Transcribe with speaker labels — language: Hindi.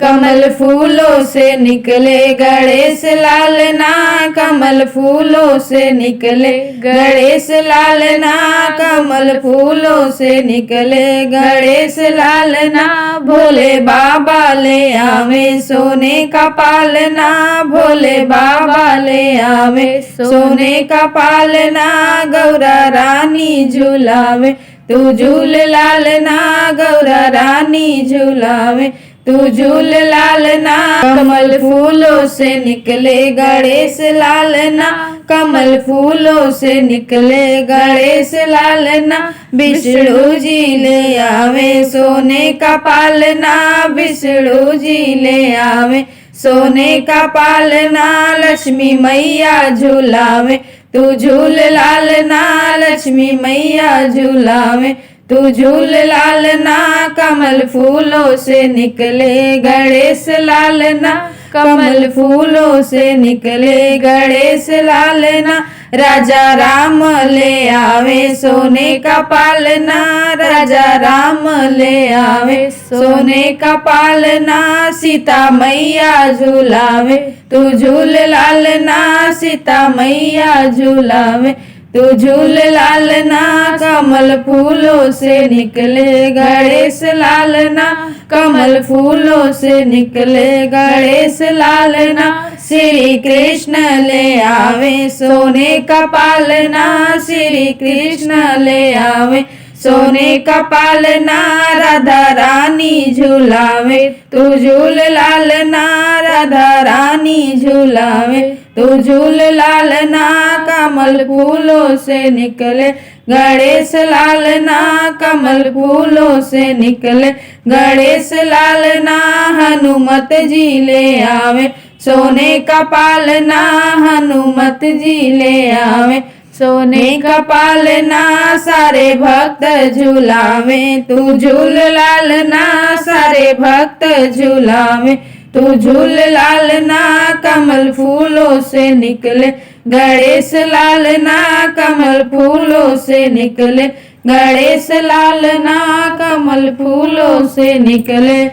Speaker 1: कमल फूलों से निकले गणेश लाल ना, कमल फूलों से निकले गणेश लाल ना, कमल फूलों से निकले गणेश लाल ना। भोले बाबा ले आवे सोने का पालना, भोले बाबा ले आवे सोने का पालना। गौरा रानी झुलावे तू झूल लाल ना, गौरा रानी झुलावे तू झूल लाल ना। कमल फूलों से निकले गणेश लाल ना, कमल फूलों से निकले गणेश लाल ना। विष्णु जी ले आवे सोने का पालना, विष्णु जी ले आवे सोने का पालना। लक्ष्मी मैया झुलावे तू झूल लाल ना, लक्ष्मी मैया झुलावे तू झूल लाल ना। कमल फूलों से निकले गणेश लाल ना, कमल फूलों से निकले गणेश लाल ना। राजा राम ले आवे सोने का पालना, राजा राम ले आवे सोने का पालना। सीता मैया झुलावे तू झूल लाल ना, सीता मैया झुलावे तू झूल लाल ना। कमल फूलों से निकले गणेश लाल ना, कमल फूलों से निकले गणेश लाल ना। श्री कृष्ण ले आवे सोने का पालना, श्री कृष्ण ले आवे सोने का पालना। राधा रानी झुलावे तू झूल लाल ना, राधा रानी झुलावे तू झूल लाल ना। कमल फूलों से निकले गणेश लाल ना, कमल फूलों से निकले गणेश लाल ना। हनुमत जी ले आवे सोने का पालना, हनुमत जी ले आवे सोने का पालना। सारे भक्त झुलावे तू झूल लाल ना, सारे भक्त झुलावे तू झूल लाल ना। कमल फूलों से निकले गणेश लाल ना, कमल फूलों से निकले गणेश लाल ना, कमल फूलों से निकले